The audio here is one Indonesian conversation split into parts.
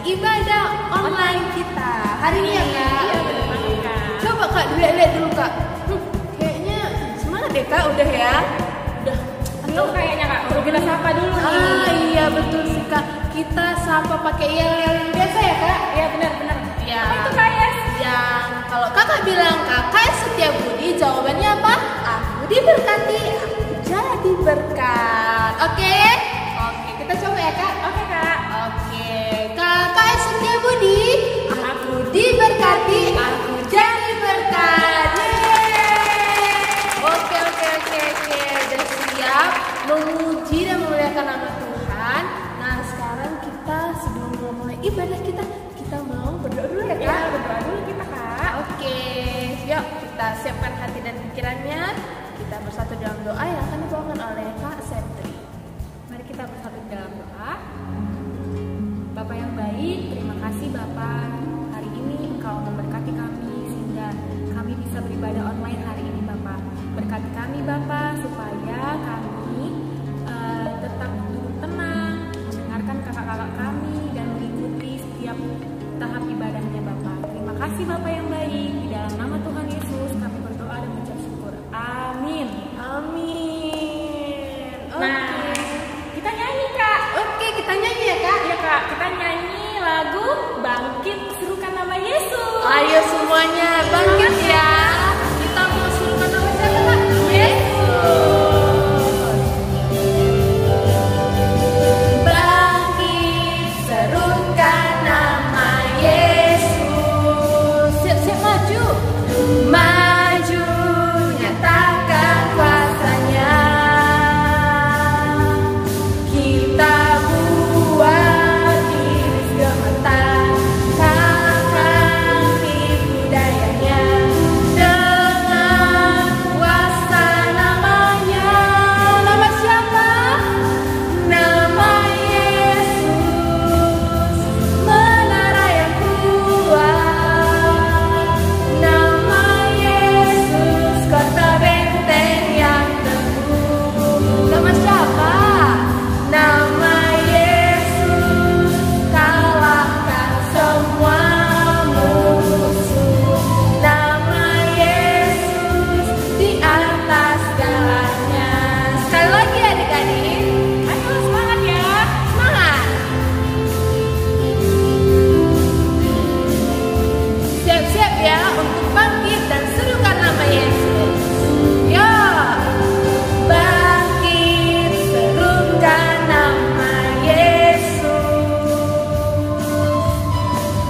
ibadah online kita hari ini ya Kak. Iya benar banget Kak. Coba Kak dilihat dulu Kak. Kayaknya semangat deh Kak, udah ya. Udah. Atau kayaknya Kak perlu kita sapa dulu nih. Iya betul sih Kak. Kita sapa pakai yel-yel yang biasa ya Kak. Iya benar-benar. Ya. Apa itu Kak Yes? Yang kalau Kakak bilang Kakak Setiabudi, jawabannya apa? Aku diberkati, aku jadi berkat. Oke? Oke, kita coba ya Kak. Oke Kak. Oke, Kakak Setiabudi, aku diberkati, aku jadi berkat. Yeay. Oke. Udah siap memuji dan memuliakan nama Tuhan. Nah, sekarang kita sebelum memulai ibadah kita mau berdoa dulu ya Kak. Iya berdoa dulu kita Kak. Oke, yuk kita siapkan hati dan pikirannya. Kita bersatu dalam doa yang akan dibawakan oleh Kak Septri. Mari kita bersatu dalam doa. Bapak yang baik, terima kasih Bapak. Hari ini Engkau memberkati kami sehingga kami bisa beribadah online hari ini Bapak. Berkati kami Bapak supaya kami tetap duduk tenang, mendengarkan kakak-kakak kami dan mengikuti setiap tahap ibadahnya Bapak. Terima kasih Bapak yang baik. Di dalam nama Tuhan Yesus kami berdoa dan mengucap syukur. Amin. Amin. Nah, kita nyanyi Kak. Oke, kita nyanyi ya Kak. Iya Kak, kita nyanyi lagu Bangkit Serukan Nama Yesus. Ayo semuanya bangkit ya. Kita mau serukan nama siapa Kak? Yesus. Bangkit serukan nama Yesus. Siap-siap maju. Maju nyatakan kuasanya. Kita buat iblis gemetar, kalahkan tipu dayanya dengan kuasa namanya. Nama siapa? Nama Yesus, menara yang kuat. Nama Yesus, kota benteng yang teguh. Nama siapa? Nama Yesus, kalahkan semua musuh. Nama Yesus di atas segalanya. Sekali lagi adik-adik, Ayo semangat ya. semangat. Siap-siap ya untuk bangkit dan serukan nama Yesus. Yo, bangkit serukan nama Yesus.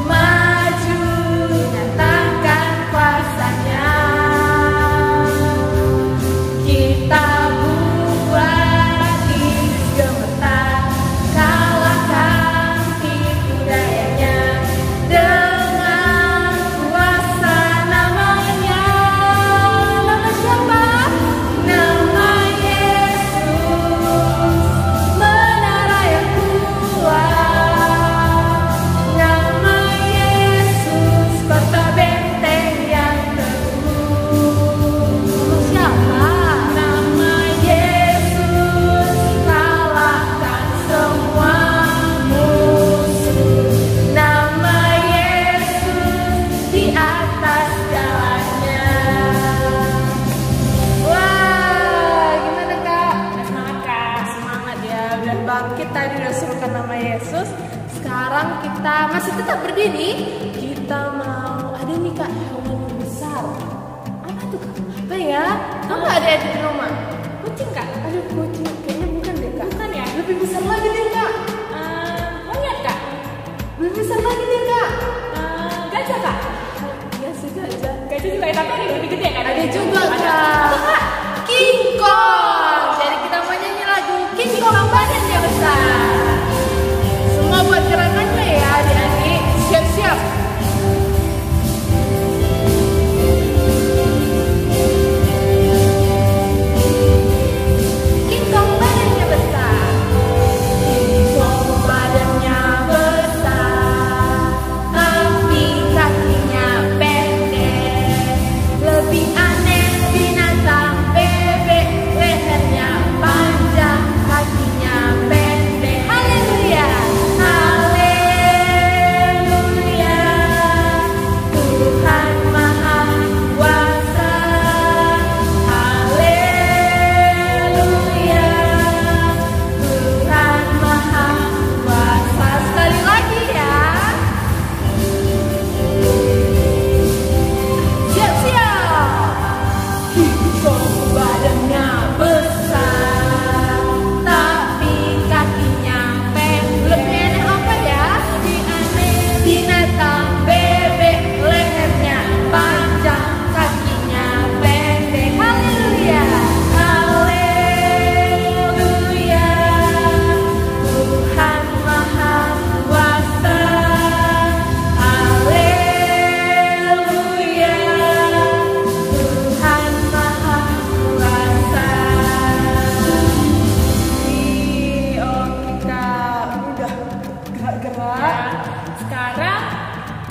Maju nyatakan kuasanya. Kita buat iblis gemetar, kalahkan tipu dayanya dengan kuasa namanya. Nama siapa? Nama Yesus, menara yang kuat. Nama Yesus, kota benteng yang teguh. Nama siapa? Nama Yesus, kalahkan semua musuh. Nama Yesus di atas jalannya. Wah, gimana Kak? Semangat Kak. Semangat ya, udah bangkit tadi udah serukan nama Yesus. Sekarang kita masih tetap berdiri. Kita mau ada nih Kak hewan yang besar. Apa tuh Kak? Apa ya? Kamu nggak ada di rumah? Kucing Kak. Aduh kucing, kayaknya bukan deh Kak. Bukan ya? Lebih besar lagi deh Kak. Monyet Kak. Lebih besar lagi deh Kak. Gajah Kak. Iya sih gajah. Gajah juga ya, tapi ada yang lebih gede kan? Ada juga Ada. Kak. King Kong. Jadi kita mau nyanyi lagu King Kong badannya besar. Semua buat gerakannya ya adik-adik. Siap-siap. King Kong badannya besar. King Kong badannya besar, tapi kakinya pendek. Lebih aneh binatang bebek leher.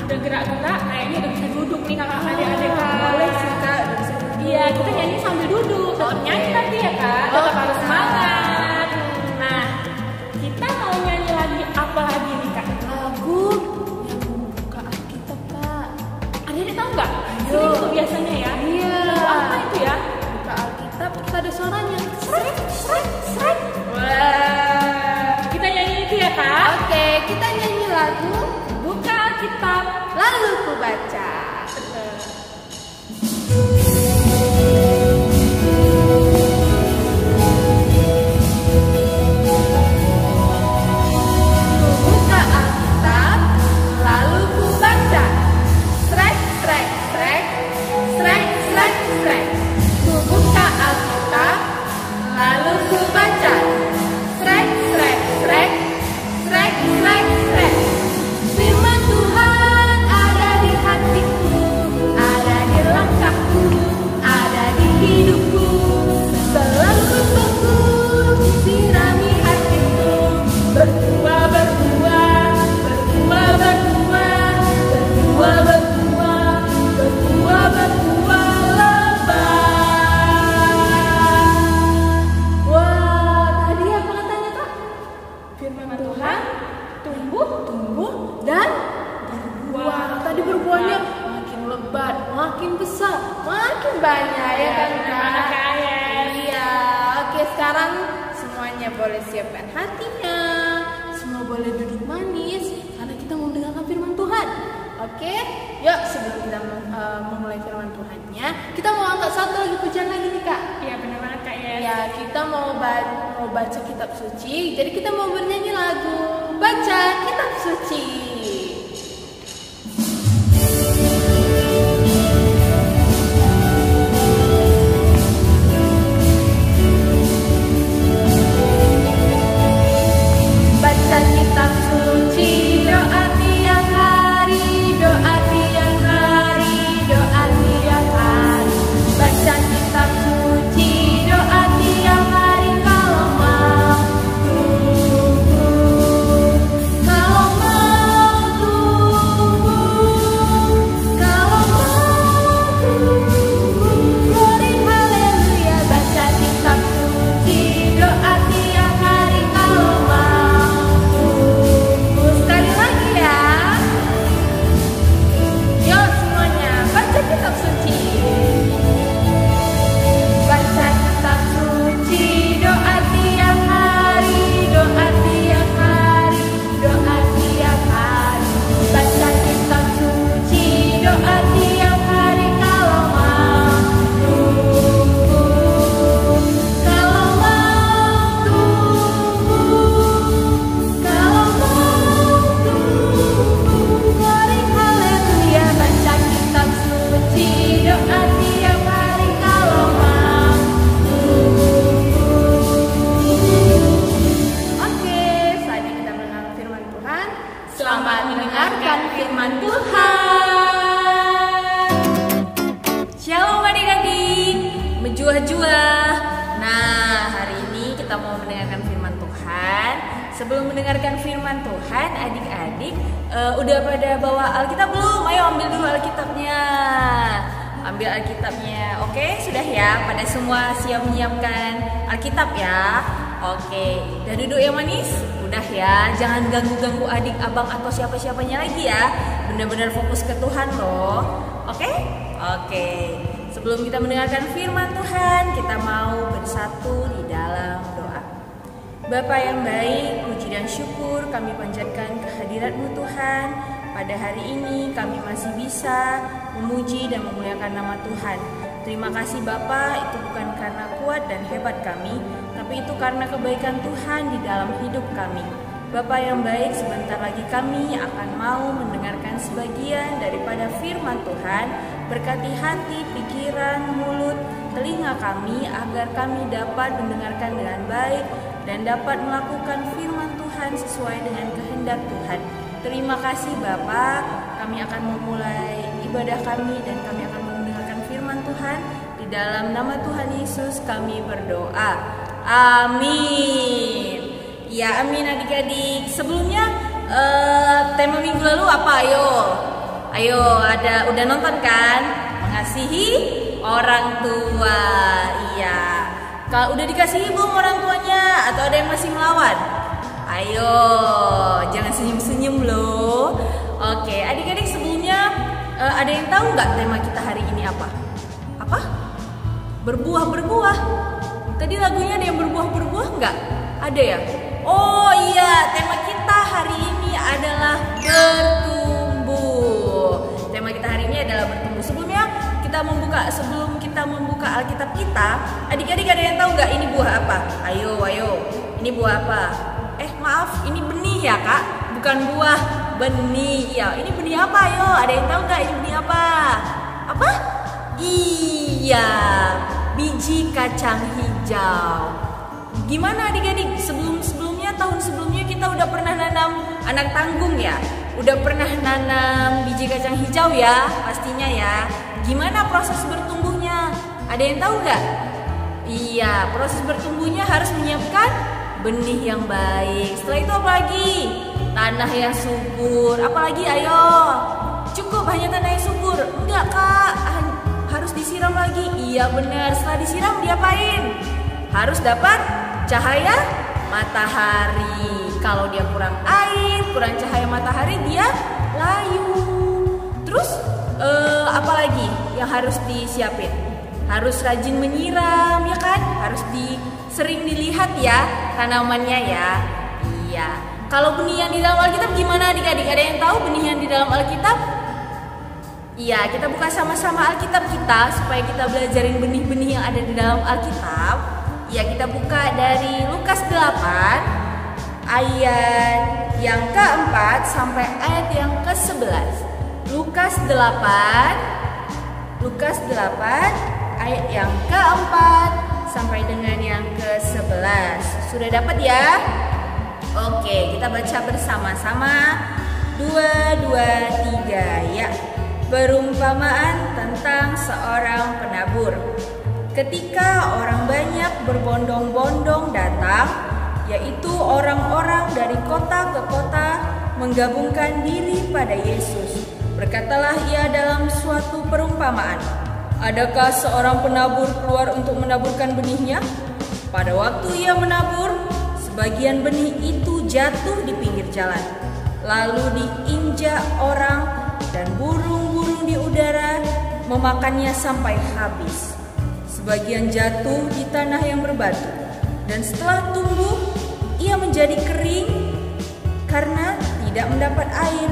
udah gerak-gerak, kayaknya udah bisa duduk nih kakak adik-adik Kak. Boleh sih Kak, udah bisa duduk. Iya, kita nyanyi sambil duduk. Tetap nyanyi tapi ya Kak, tetap harus semangat. Nah, kita mau nyanyi lagi apa lagi nih Kak? Lagu yang membuka Alkitab Kak. Adik-adik tahu nggak? Ayo. Sering tuh biasanya ya. Iya. Lagu apa itu ya? Buka Alkitab terus ada suaranya. Srek, srek, srek. Wah, kita nyanyi itu ya Kak? Oke, kita nyanyi lagu Buka Alkitab. lalu ku baca. Buka Alkitab, lalu ku baca. Srek, srek, srek, srek, srek, srek. Ku buka Alkitab, lalu ku baca. Srek, srek, srek, srek, srek, srek. Firman Tuhan ada di hatiku, ada di langkahku, ada di hidupku. Selalu tekun sirami hatiku. Berbuah, berbuah, berbuah, berbuah, berbuah, berbuah, berbuah, berbuah lebat. Wah, tadi apa katanya Kak? Firman Tuhan tumbuh, tumbuh dan berbuah. Tadi berbuahnya makin lebat, makin besar, makin banyak ya kan Kak? Iya. Oke, sekarang semuanya boleh siapkan hatinya. Semua boleh duduk manis karena kita mau mendengarkan firman Tuhan. Oke, yuk sebelum kita memulai firman Tuhannya, kita mau angkat satu lagi pujian lagi nih Kak. Iya benar banget Kak ya. Ya, kita mau baca kitab suci. Jadi kita mau bernyanyi lagu baca kitab suci. Baca kitab suci, doa tiap hari, doa tiap hari, doa tiap hari. Baca kitab suci, doa tiap hari kalau mau tumbuh, kalau mau tumbuh, kalau mau tumbuh. Glory haleluya. Baca kitab suci, doa tiap hari kalau mau tumbuh. Sekali lagi ya. Yuk semuanya baca kitab suci. Baca kitab suci, doa tiap hari, doa tiap hari, doa tiap hari. Baca kitab suci, doa tiap hari kalau mau tumbuh, kalau mau tumbuh, kalau mau tumbuh. Glory haleluya. Baca kitab suci, doa tiap hari kalau mau tumbuh. Oke, saatnya kita mendengar firman Tuhan. Selamat mendengarkan firman Tuhan. Shalom adik-adik, menjuah-juah. Nah, hari ini kita mau mendengarkan firman Tuhan. Sebelum mendengarkan firman Tuhan, adik-adik udah pada bawa Alkitab belum? Ayo ambil dulu Alkitabnya. Ambil Alkitabnya. Oke, sudah ya? Pada semua siap menyiapkan Alkitab ya? Oke, udah duduk yang manis? Udah ya, jangan ganggu-ganggu adik, abang atau siapa-siapanya lagi ya. Benar-benar fokus ke Tuhan loh. Oke? Oke. Sebelum kita mendengarkan firman Tuhan, kita mau bersatu di dalam doa. Bapa yang baik, puji dan syukur kami panjatkan kehadirat-Mu Tuhan. Pada hari ini kami masih bisa memuji dan memuliakan nama Tuhan. Terima kasih Bapa, itu bukan karena kuat dan hebat kami, tapi itu karena kebaikan Tuhan di dalam hidup kami. Bapa yang baik, sebentar lagi kami akan mau mendengarkan sebagian daripada firman Tuhan. Berkati hati, pikiran, mulut, telinga kami agar kami dapat mendengarkan dengan baik dan dapat melakukan firman Tuhan sesuai dengan kehendak Tuhan. Terima kasih Bapa, kami akan memulai ibadah kami dan kami akan mendengarkan firman Tuhan. Di dalam nama Tuhan Yesus kami berdoa. Amin. Ya, amin adik-adik. Sebelumnya tema minggu lalu apa? Ayo. Ayo, udah nonton kan? Mengasihi orang tua. Iya. Kalau udah dikasihi belum orang tuanya atau ada yang masih melawan? Ayo, jangan senyum-senyum loh. Oke, adik-adik sebelumnya ada yang tahu nggak tema kita hari ini apa? Apa? Berbuah-berbuah. Tadi lagunya ada yang berbuah-berbuah nggak? Ada ya? Oh iya, tema kita hari ini adalah bertumbuh. Tema kita hari ini adalah bertumbuh. Sebelum kita membuka Alkitab kita, adik-adik ada yang tahu nggak ini buah apa? Ayo, ini buah apa? Maaf, ini benih ya kak? Bukan buah, benih. Ya, ini benih apa? Ayo, ada yang tahu nggak ini benih apa? Apa? Iya, biji kacang hijau. Gimana adik-adik? Tahun sebelumnya kita udah pernah nanam anak tanggung ya? Udah pernah nanam biji kacang hijau ya? Pastinya ya. Gimana proses bertumbuhnya? Ada yang tahu nggak? Iya, proses bertumbuhnya harus menyiapkan benih yang baik. Setelah itu apa lagi? Tanah yang subur. Apalagi ayo? Cukup hanya tanah yang subur? Enggak kak, harus disiram lagi. Iya benar, setelah disiram diapain? Harus dapat cahaya matahari. Kalau dia kurang air, kurang cahaya matahari, dia layu. Terus apalagi yang harus disiapin? Harus rajin menyiram ya kan? Harus sering dilihat ya tanamannya ya. Iya. Kalau benih yang di dalam Alkitab gimana adik-adik? Ada yang tahu benih yang di dalam Alkitab? Iya, kita buka sama-sama Alkitab kita supaya kita belajarin benih-benih yang ada di dalam Alkitab. Ya, kita buka dari Lukas 8 ayat yang keempat sampai ayat yang ke-11. Lukas 8 ayat yang keempat sampai dengan yang ke-11. Sudah dapat ya? Oke, kita baca bersama-sama. 2, 2, 3 ya. Perumpamaan tentang seorang penabur. Ketika orang banyak berbondong-bondong datang, yaitu orang-orang dari kota ke kota, menggabungkan diri pada Yesus. Berkatalah ia dalam suatu perumpamaan. Adakah seorang penabur keluar untuk menaburkan benihnya? Pada waktu ia menabur, sebagian benih itu jatuh di pinggir jalan, lalu diinjak orang dan burung-burung di udara memakannya sampai habis. Sebagian jatuh di tanah yang berbatu, dan setelah tumbuh, ia menjadi kering karena tidak mendapat air.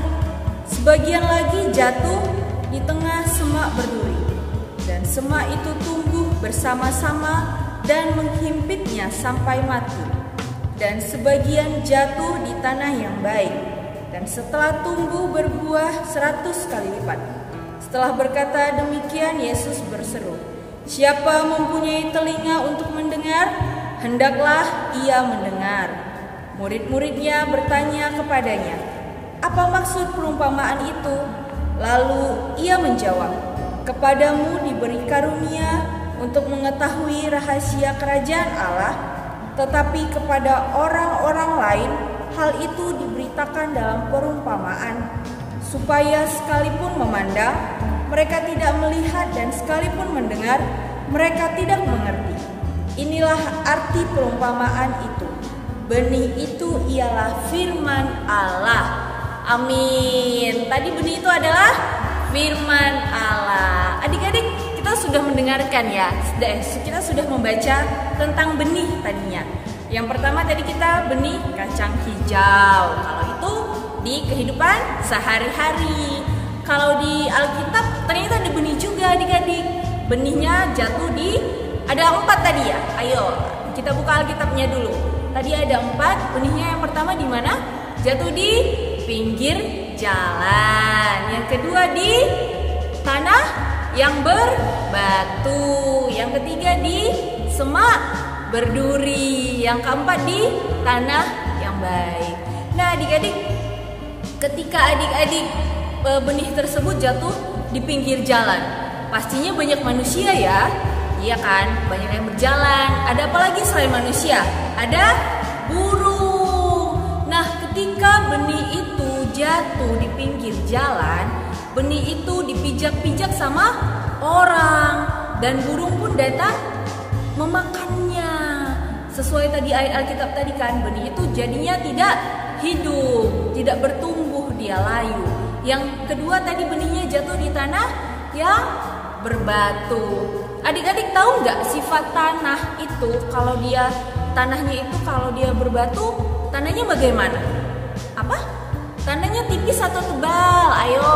Sebagian lagi jatuh di tengah semak berduri, dan semak itu tumbuh bersama-sama dan menghimpitnya sampai mati. Dan sebagian jatuh di tanah yang baik, dan setelah tumbuh berbuah 100 kali lipat. Setelah berkata demikian, Yesus berseru, "Siapa mempunyai telinga untuk mendengar, hendaklah ia mendengar." Murid-muridnya bertanya kepadanya, "Apa maksud perumpamaan itu?" Lalu ia menjawab, "Kepadamu diberi karunia untuk mengetahui rahasia kerajaan Allah, tetapi kepada orang-orang lain hal itu diberitakan dalam perumpamaan, supaya sekalipun memandang, mereka tidak melihat, dan sekalipun mendengar, mereka tidak mengerti. Inilah arti perumpamaan itu. Benih itu ialah firman Allah." Amin. Tadi benih itu adalah firman Allah. Adik-adik, kita sudah mendengarkan ya. Kita sudah membaca tentang benih tadinya. Yang pertama tadi kita benih kacang hijau. Kalau itu di kehidupan sehari-hari. Kalau di Alkitab ternyata ada benih juga adik-adik. Benihnya jatuh ada 4 tadi ya. Ayo kita buka Alkitabnya dulu. Tadi ada 4. Benihnya yang pertama di mana? Jatuh di pinggir jalan. Yang kedua di tanah yang berbatu. Yang ketiga di semak berduri. Yang keempat di tanah yang baik. Nah adik-adik, ketika adik-adik benih tersebut jatuh di pinggir jalan, pastinya banyak manusia ya. Iya kan, banyak yang berjalan. Ada apa lagi selain manusia? Ada burung. Nah ketika benih itu jatuh di pinggir jalan, benih itu dipijak-pijak sama orang dan burung pun datang memakannya. Sesuai tadi ayat Alkitab tadi kan, benih itu jadinya tidak hidup, tidak bertumbuh, dia layu. Yang kedua tadi benihnya jatuh di tanah yang berbatu. Adik-adik tahu nggak sifat tanah itu kalau dia tanahnya itu kalau dia berbatu, tanahnya bagaimana? Apa? Tanahnya tipis atau tebal? Ayo.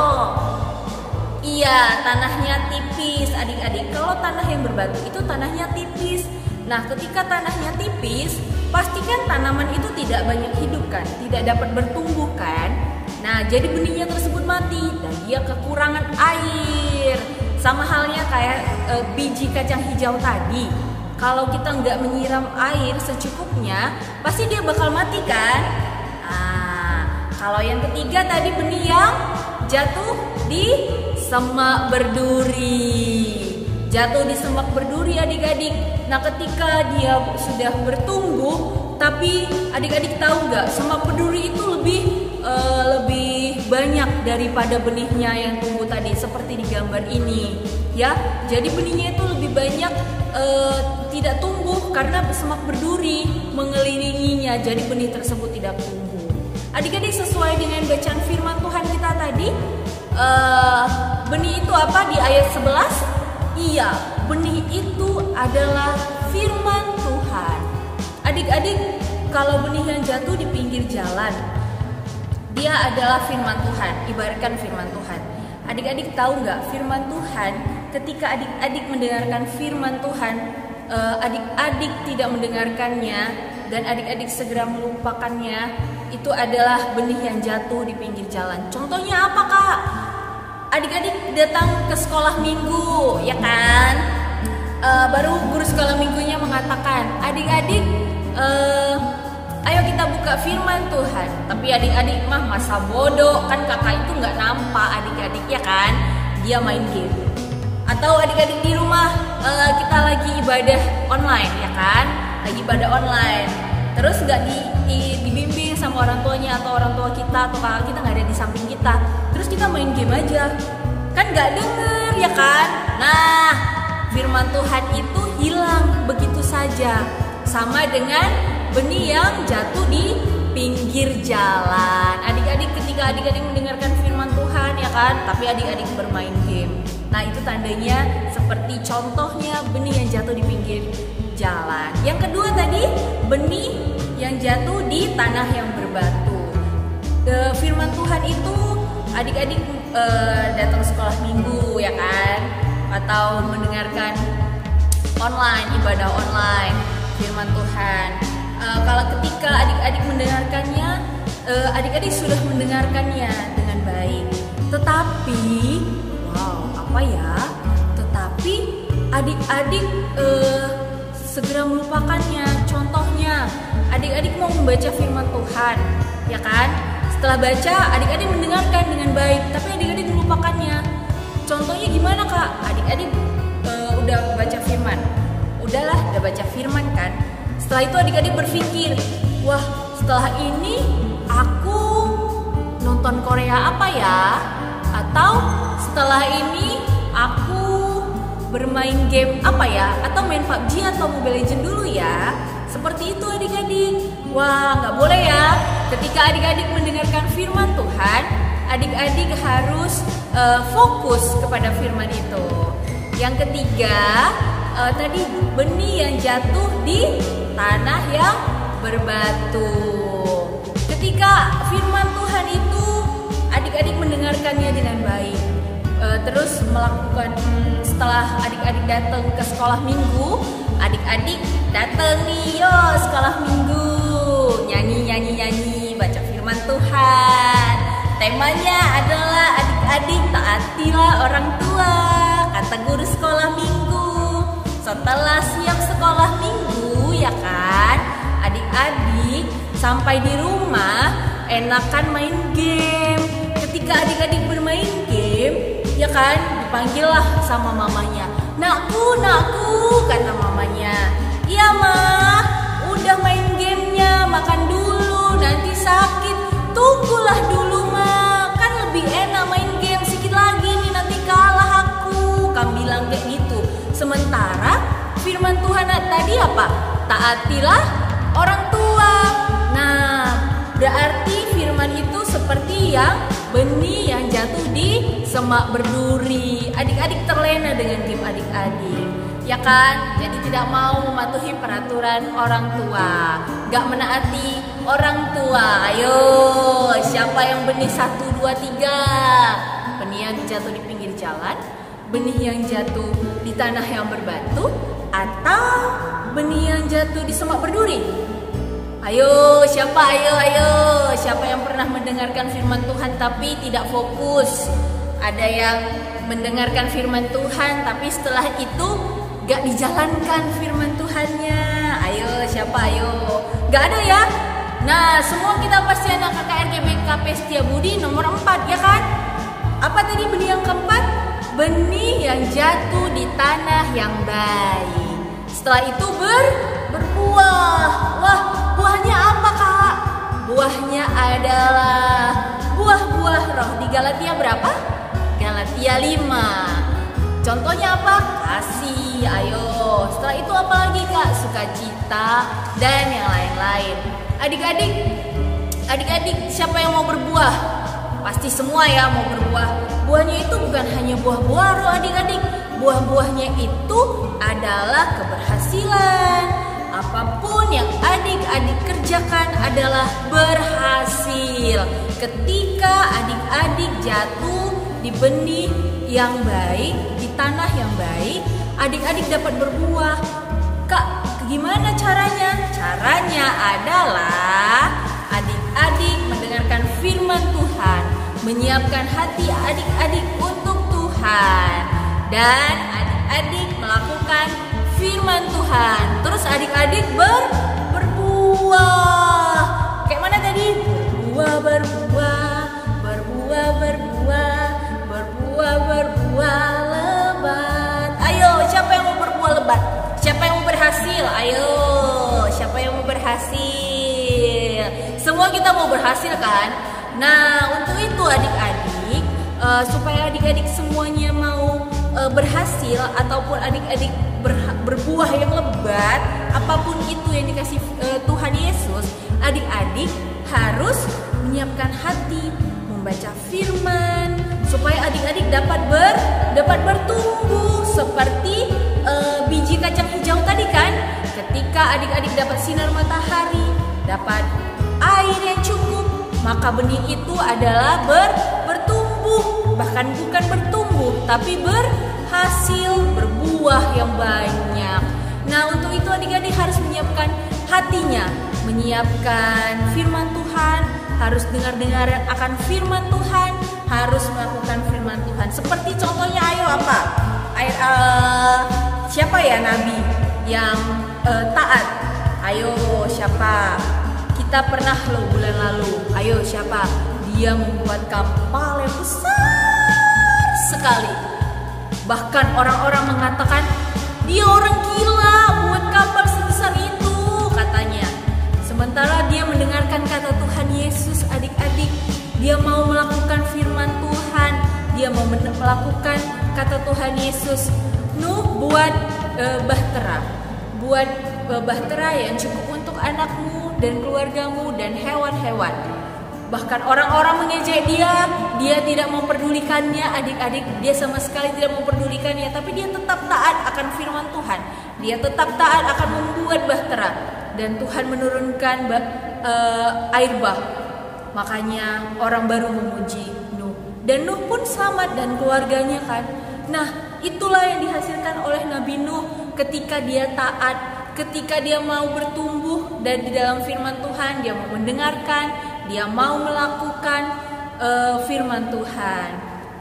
Iya, tanahnya tipis adik-adik. Kalau tanah yang berbatu itu tanahnya tipis. Nah, ketika tanahnya tipis, pastikan tanaman itu tidak banyak hidup kan, tidak dapat bertumbuh kan. Nah, jadi benihnya tersebut mati dan dia kekurangan air. Sama halnya kayak biji kacang hijau tadi. Kalau kita nggak menyiram air secukupnya, pasti dia bakal mati kan. Nah, kalau yang ketiga tadi benih yang jatuh di semak berduri. Jatuh di semak berduri adik-adik. Nah, ketika dia sudah bertumbuh, tapi adik-adik tahu nggak, semak berduri itu lebih banyak daripada benihnya yang tumbuh tadi seperti di gambar ini, ya. Jadi benihnya itu lebih banyak tidak tumbuh karena semak berduri mengelilinginya. Jadi benih tersebut tidak tumbuh. Adik-adik sesuai dengan bacaan firman Tuhan kita tadi, benih itu apa di ayat 11? Iya, benih itu adalah firman Tuhan. Adik-adik, kalau benih yang jatuh di pinggir jalan, dia adalah firman Tuhan, ibaratkan firman Tuhan. Adik-adik tahu nggak, firman Tuhan, ketika adik-adik mendengarkan firman Tuhan, adik-adik tidak mendengarkannya dan adik-adik segera melupakannya, itu adalah benih yang jatuh di pinggir jalan. Contohnya apa, Kak? Adik-adik datang ke sekolah minggu, ya kan? Baru guru sekolah minggunya mengatakan, adik-adik, ayo kita buka firman Tuhan. Tapi adik-adik mah masa bodoh, kan kakak itu nggak nampak adik-adik, ya kan? Dia main game. Atau adik-adik di rumah, kita lagi ibadah online, ya kan? Lagi ibadah online. Terus nggak dibimbing sama orang tuanya atau orang tua kita atau kakak kita nggak ada di samping kita, terus kita main game aja, kan nggak denger, ya kan? Nah, firman Tuhan itu hilang begitu saja, sama dengan benih yang jatuh di pinggir jalan. Adik-adik, ketika adik-adik mendengarkan firman Tuhan, ya kan, tapi adik-adik bermain game, nah itu tandanya seperti contohnya benih yang jatuh di pinggir jalan. Yang kedua tadi, benih yang jatuh di tanah yang berbatu. Firman Tuhan itu adik-adik datang sekolah minggu, ya kan, atau mendengarkan online, ibadah online firman Tuhan. Kalau ketika adik-adik mendengarkannya, adik-adik sudah mendengarkannya dengan baik. Tetapi, Tetapi adik-adik segera melupakannya. Contohnya, adik-adik mau membaca firman Tuhan, ya kan? Setelah baca, adik-adik mendengarkan dengan baik, tapi adik-adik melupakannya. Contohnya gimana, Kak? Adik-adik udah baca firman, udah baca firman kan? Setelah itu adik-adik berpikir, wah, setelah ini aku nonton Korea apa ya? Atau setelah ini aku bermain game apa ya? Atau main PUBG atau Mobile Legends dulu ya? Seperti itu adik-adik. Wah, nggak boleh ya. Ketika adik-adik mendengarkan firman Tuhan, adik-adik harus fokus kepada firman itu. Yang ketiga, tadi benih yang jatuh di tanah yang berbatu. Ketika firman Tuhan itu adik-adik mendengarkannya dengan baik, terus melakukan, setelah adik-adik datang ke sekolah minggu, adik-adik datang nih, yo sekolah minggu, nyanyi, baca firman Tuhan. Temanya adalah adik-adik taatilah orang tua, kata guru sekolah minggu. Setelah siap sekolah minggu, ya kan, adik-adik sampai di rumah enakan main game. Ketika adik-adik bermain game, ya kan, dipanggillah sama mamanya. Nakku, kata mamanya. Iya mah, udah main gamenya, makan dulu, nanti sakit. Tunggulah dulu mah, kan lebih enak main game, sedikit lagi tadi apa? Taatilah orang tua. Nah, berarti firman itu seperti yang benih yang jatuh di semak berduri. Adik-adik terlena dengan game adik-adik, ya kan? Jadi tidak mau mematuhi peraturan orang tua, gak menaati orang tua. Ayo, siapa yang benih 1, 2, 3? Benih yang jatuh di pinggir jalan, benih yang jatuh di tanah yang berbatu, atau benih yang jatuh di semak berduri? Ayo, siapa? Ayo. Siapa yang pernah mendengarkan firman Tuhan tapi tidak fokus? Ada yang mendengarkan firman Tuhan tapi setelah itu gak dijalankan firman Tuhannya. Ayo, siapa? Ayo. Gak ada ya? Nah, semua kita pasti anak KKR GBKP Setiabudi nomor 4, ya kan? Apa tadi benih yang keempat? Benih yang jatuh di tanah yang baik. Setelah itu berbuah. Wah, buahnya apa, Kak? Buahnya adalah buah-buah roh. Di Galatia berapa? Galatia 5. Contohnya apa? Kasih. Ayo. Setelah itu apa lagi, Kak? Sukacita dan yang lain-lain. Adik-adik, siapa yang mau berbuah? Pasti semua ya mau berbuah. Buahnya itu bukan hanya buah-buah roh, adik-adik. Buah-buahnya itu adalah keberhasilan. Apapun yang adik-adik kerjakan adalah berhasil. Ketika adik-adik jatuh di benih yang baik, di tanah yang baik, adik-adik dapat berbuah. Kak, gimana caranya? Caranya adalah adik-adik mendengarkan firman Tuhan, menyiapkan hati adik-adik untuk Tuhan, dan adik-adik melakukan firman Tuhan. Terus adik-adik berbuah. Kayak mana tadi? Berbuah lebat. Ayo, siapa yang mau berbuah lebat? Siapa yang mau berhasil? Ayo, siapa yang mau berhasil? Semua kita mau berhasil kan? Nah, untuk itu adik-adik, supaya adik-adik semuanya mau berhasil ataupun adik-adik berbuah yang lebat, apapun itu yang dikasih Tuhan Yesus, adik-adik harus menyiapkan hati, membaca firman, supaya adik-adik dapat bertumbuh seperti biji kacang hijau tadi kan. Ketika adik-adik dapat sinar matahari, dapat air yang cukup, maka benih itu adalah bertumbuh. Bahkan bukan bertumbuh, tapi berhasil, berbuah yang banyak. Nah, untuk itu adik-adik harus menyiapkan hatinya, menyiapkan firman Tuhan, harus dengar-dengar akan firman Tuhan, harus melakukan firman Tuhan. Seperti contohnya, ayo apa? Siapa ya nabi yang taat? Ayo, siapa? Kita pernah loh bulan lalu. Ayo, siapa? Dia membuat kapal yang besar sekali. Bahkan orang-orang mengatakan dia orang gila buat kapal sebesar itu, katanya. Sementara dia mendengarkan kata Tuhan Yesus, adik-adik. Dia mau melakukan firman Tuhan. Dia mau melakukan kata Tuhan Yesus. Nuh buat bahtera. Buat bahtera yang cukup untuk anakmu dan keluargamu dan hewan-hewan. Bahkan orang-orang mengejek dia tidak memperdulikannya, adik-adik, dia sama sekali tidak memperdulikannya, tapi dia tetap taat akan firman Tuhan. Dia tetap taat akan membuat bahtera, dan Tuhan menurunkan air bah. Makanya orang baru memuji Nuh, dan Nuh pun selamat dan keluarganya kan. Nah, itulah yang dihasilkan oleh Nabi Nuh ketika dia taat, ketika dia mau bertumbuh dan di dalam firman Tuhan, dia mau mendengarkan, dia mau melakukan firman Tuhan.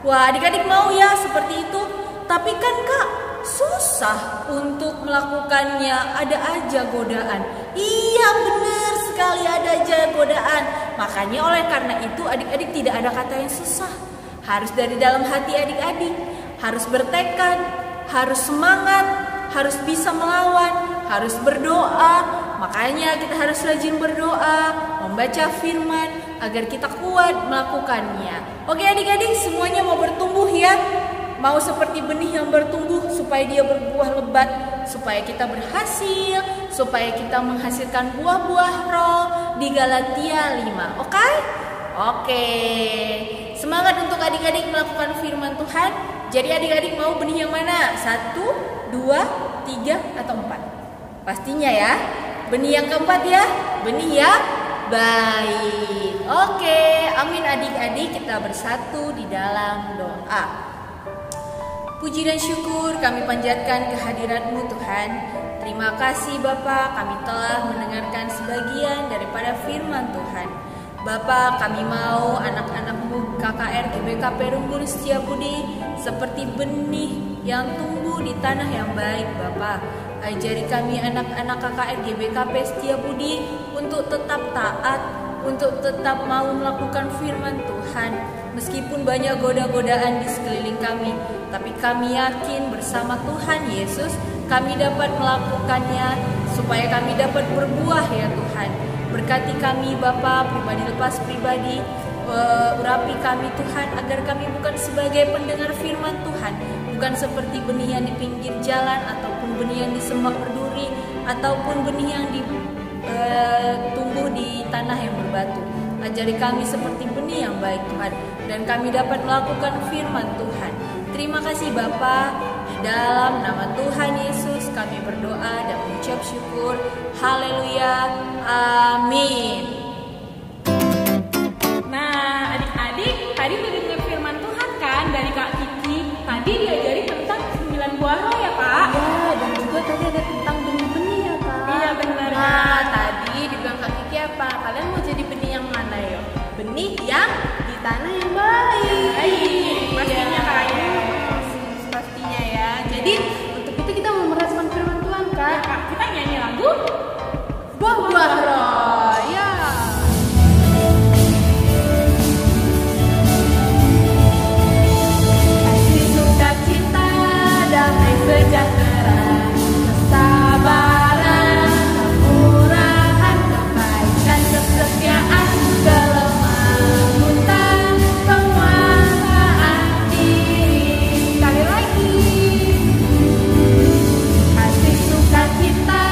Wah, adik-adik mau ya seperti itu? Tapi kan Kak, susah untuk melakukannya, ada aja godaan. Iya, benar sekali, ada aja godaan. Makanya oleh karena itu adik-adik tidak ada kata yang susah. Harus dari dalam hati adik-adik, harus bertekad, harus semangat, harus bisa melawan, harus berdoa. Makanya kita harus rajin berdoa, membaca firman agar kita kuat melakukannya. Oke adik-adik, semuanya mau bertumbuh ya? Mau seperti benih yang bertumbuh supaya dia berbuah lebat, supaya kita berhasil, supaya kita menghasilkan buah-buah roh di Galatia 5. Oke? Oke. Semangat untuk adik-adik melakukan firman Tuhan. Jadi adik-adik mau benih yang mana? 1, 2, 3, atau 4? Pastinya ya. Benih yang keempat ya. Benih yang baik. Oke, amin adik-adik, kita bersatu di dalam doa. Puji dan syukur kami panjatkan kehadirat-Mu Tuhan. Terima kasih Bapa, kami telah mendengarkan sebagian daripada firman Tuhan. Bapa, kami mau anak-anak-Mu KKR GBK Perumbulak Setiabudi seperti benih yang tumbuh di tanah yang baik Bapa. Ajari kami anak-anak KKR GBKP Setiabudi untuk tetap taat, untuk tetap mau melakukan firman Tuhan. Meskipun banyak goda-godaan di sekeliling kami, tapi kami yakin bersama Tuhan Yesus kami dapat melakukannya supaya kami dapat berbuah ya Tuhan. Berkati kami Bapa, pribadi lepas pribadi, urapi kami Tuhan agar kami bukan sebagai pendengar firman Tuhan, bukan seperti benih yang di pinggir jalan ataupun benih yang di semak berduri ataupun benih yang tumbuh di tanah yang berbatu. Ajari kami seperti benih yang baik Tuhan, dan kami dapat melakukan firman Tuhan. Terima kasih Bapa, di dalam nama Tuhan Yesus kami berdoa dan mengucap syukur. Haleluya, amin. Nah, adik-adik, tadi udah dengar firman Tuhan kan dari Kak Kiki. Tadi diajari tentang 9 buah roh ya Kak? Ya, dan juga tadi ada tentang benih-benih ya Kak. Iya benar. Nah, tadi dibilang Kak Kiki apa? Kalian mau jadi benih yang mana yuk? Benih yang di tanah yang baik. Pastinya Kak ya. Pastinya ya. Jadi untuk itu kita mau merespon firman Tuhan Kak. Kak, kita nyanyi lagu Buah-buah roh. Ya. Kasih sukacita, damai sejahtera, kesabaran, kemurahan, kebaikan, kesetiaan, kelemah lembut, penguasaan diri. Sekali lagi. Kasih sukacita,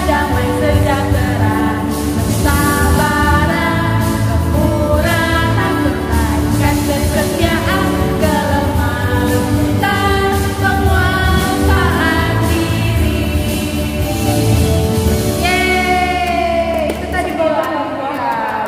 damai sejahtera, kesabaran, kemurahan, kebaikan, kesetiaan, kelemah lembutan, penguasaan diri. Yeay, itu tadi buah-buah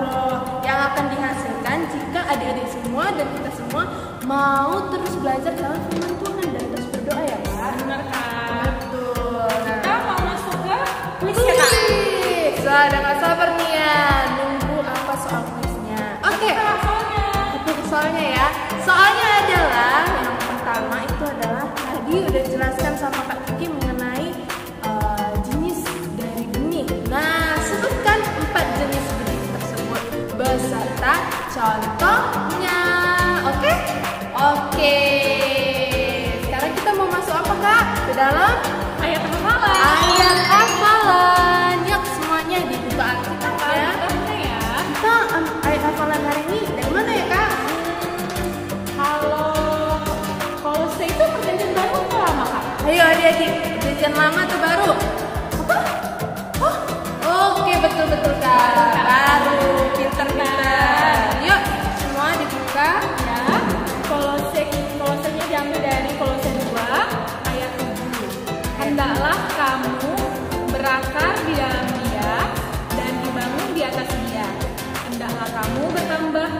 roh yang akan dihasilkan jika adik-adik semua dan kita semua mau terus belajar dalam firman Tuhan dan terus berdoa ya Kak. benar Kak. Betul. Kita mau masuk ke kuis ya Kak? Wah, udah gak sabar nih ya nunggu apa soal kuisnya. Oke, soalnya ya. Soalnya adalah yang pertama itu adalah tadi udah jelaskan sama Kak Kiki mengenai jenis dari benih. Nah, sebutkan 4 jenis benih tersebut beserta contohnya. Oke? Oke. Sekarang kita mau masuk apa Kak? Ke dalam Ayat hafalan. ayat hafalan. Yuk semuanya dibuka Alkitab ya. Ya. Kita ayat hafalan hari ini dari mana ya Kak? Kalau Kolose itu perjanjian baru atau lama Kak? Ayo adik-adik, perjanjian lama atau baru? Apa? Oh, oke betul-betul Kak. Baru, pinter-pinter. Yuk semua dibuka. Ya. Kolosenya diambil dari Kolose 2 ayat 7. Hendaklah kamu berakar di dalam Dia dan dibangun di atas Dia. Hendaklah kamu bertambah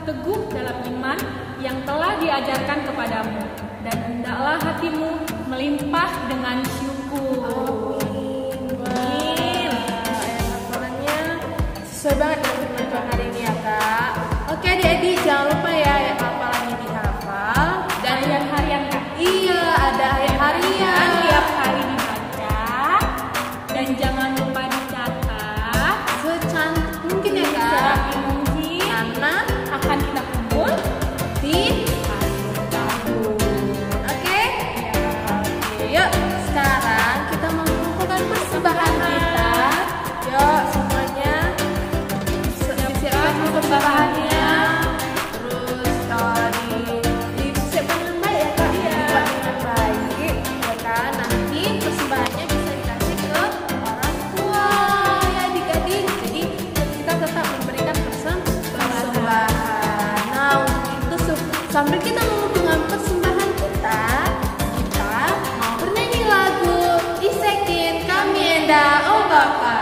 teguh dalam iman yang telah diajarkan kepadamu, dan hendaklah hatimu melimpah dengan syukur. Amin. Ayat hafalannya sesuai banget dengan firman Tuhan hari ini ya Kak. Oke adik-adik jangan lupa ya ayat hafalannya dihafal. Dan ayat harian Kak. Iya ada ayat harian. Tiap hari dibaca dan jangan lupa dicatat Secantik mungkin ya Kak. serapi mungkin Karena akan kita kumpul di akhir tahun. Oke? Oke, yuk sekarang kita mau mengumpulkan sambil kita mengumpulkan persembahan kita mau bernyanyi lagu Isekin Kami Enda Oh Bapa.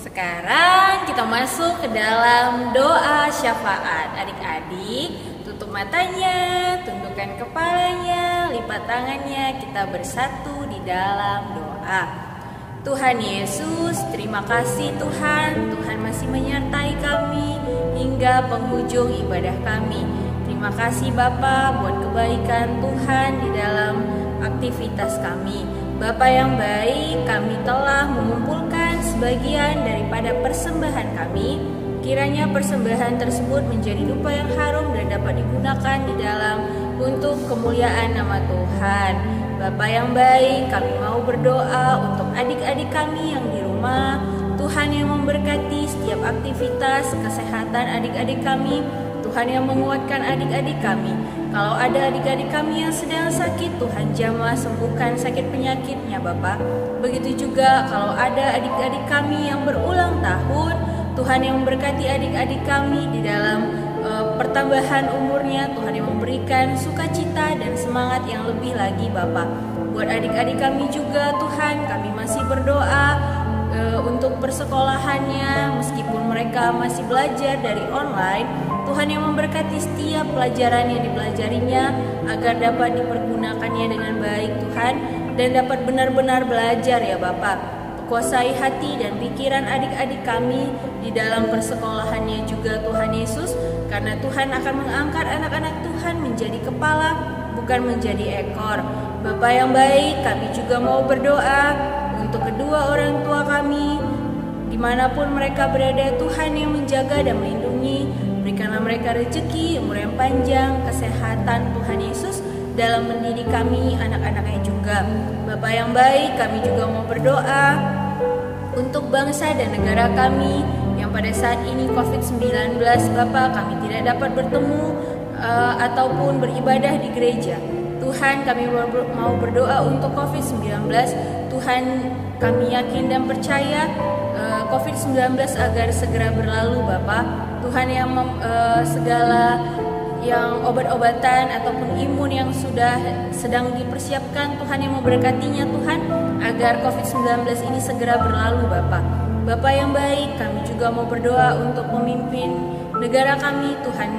Sekarang kita masuk ke dalam doa syafaat. Adik-adik, tutup matanya, tundukkan kepalanya, lipat tangannya, kita bersatu di dalam doa. Tuhan Yesus, terima kasih Tuhan, Tuhan masih menyertai kami hingga penghujung ibadah kami. Terima kasih Bapa buat kebaikan Tuhan di dalam aktivitas kami. Bapa yang baik, kami telah mengumpulkan sebagian daripada persembahan kami. Kiranya persembahan tersebut menjadi dupa yang harum dan dapat digunakan di dalam untuk kemuliaan nama Tuhan. Bapa yang baik, kami mau berdoa untuk adik-adik kami yang di rumah. Tuhan yang memberkati setiap aktivitas kesehatan adik-adik kami. Tuhan yang menguatkan adik-adik kami. Kalau ada adik-adik kami yang sedang sakit, Tuhan jamah sembuhkan sakit penyakitnya Bapak. Begitu juga kalau ada adik-adik kami yang berulang tahun, Tuhan yang memberkati adik-adik kami di dalam pertambahan umurnya. Tuhan yang memberikan sukacita dan semangat yang lebih lagi Bapak. Buat adik-adik kami juga Tuhan, kami masih berdoa untuk persekolahannya, meskipun mereka masih belajar dari online. Tuhan yang memberkati setiap pelajaran yang dipelajarinya agar dapat dipergunakannya dengan baik Tuhan, dan dapat benar-benar belajar ya Bapak. Kuasai hati dan pikiran adik-adik kami di dalam persekolahannya juga Tuhan Yesus, karena Tuhan akan mengangkat anak-anak Tuhan menjadi kepala, bukan menjadi ekor. Bapa yang baik, kami juga mau berdoa untuk kedua orang tua kami, dimanapun mereka berada. Tuhan yang menjaga dan melindungi, berikanlah mereka rezeki, umur yang panjang, kesehatan Tuhan Yesus dalam mendidik kami, anak-anaknya juga. Bapa yang baik, kami juga mau berdoa untuk bangsa dan negara kami yang pada saat ini COVID-19, Bapa, kami tidak dapat bertemu ataupun beribadah di gereja. Tuhan, kami mau berdoa untuk COVID-19. Tuhan, kami yakin dan percaya COVID-19 agar segera berlalu Bapak. Tuhan yang segala yang obat-obatan ataupun imun yang sudah sedang dipersiapkan, Tuhan yang memberkatinya Tuhan, agar COVID-19 ini segera berlalu Bapak. Bapak yang baik, kami juga mau berdoa untuk pemimpin negara kami. Tuhan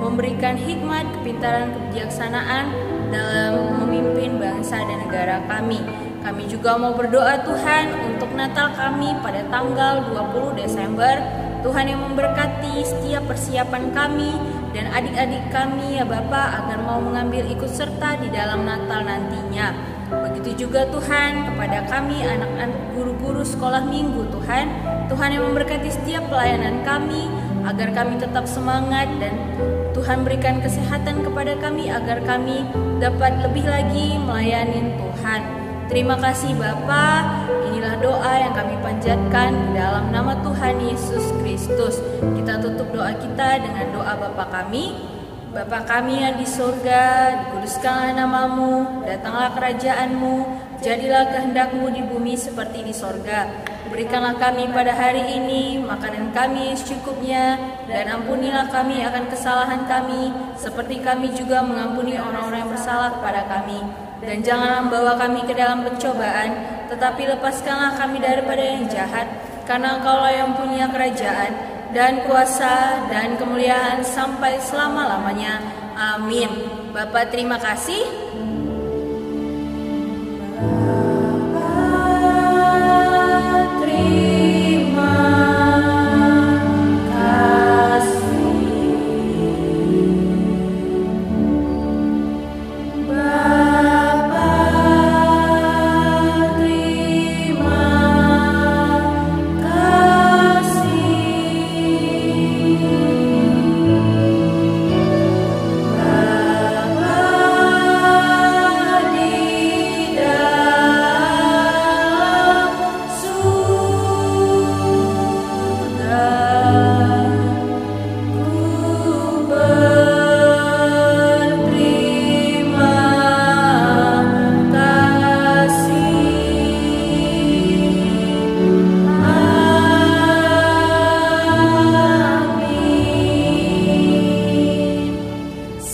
memberikan hikmat, kepintaran, kebijaksanaan dalam memimpin bangsa dan negara kami. Kami juga mau berdoa Tuhan untuk Natal kami pada tanggal 20 Desember. Tuhan yang memberkati setiap persiapan kami dan adik-adik kami ya Bapak, agar mau mengambil ikut serta di dalam Natal nantinya. Begitu juga Tuhan kepada kami anak-anak guru-guru sekolah minggu Tuhan. Tuhan yang memberkati setiap pelayanan kami agar kami tetap semangat, dan Tuhan berikan kesehatan kepada kami agar kami dapat lebih lagi melayani Tuhan. Terima kasih Bapa. Inilah doa yang kami panjatkan dalam nama Tuhan Yesus Kristus. Kita tutup doa kita dengan doa Bapa kami. Bapa kami yang di surga, dikuduskanlah namamu, datanglah kerajaanmu, jadilah kehendakmu di bumi seperti di sorga. Berikanlah kami pada hari ini makanan kami secukupnya, dan ampunilah kami akan kesalahan kami, seperti kami juga mengampuni orang-orang yang bersalah kepada kami. Dan janganlah membawa kami ke dalam pencobaan, tetapi lepaskanlah kami daripada yang jahat, karena Engkaulah yang punya kerajaan dan kuasa dan kemuliaan sampai selama-lamanya. Amin. Bapak terima kasih.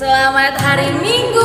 Selamat hari Minggu.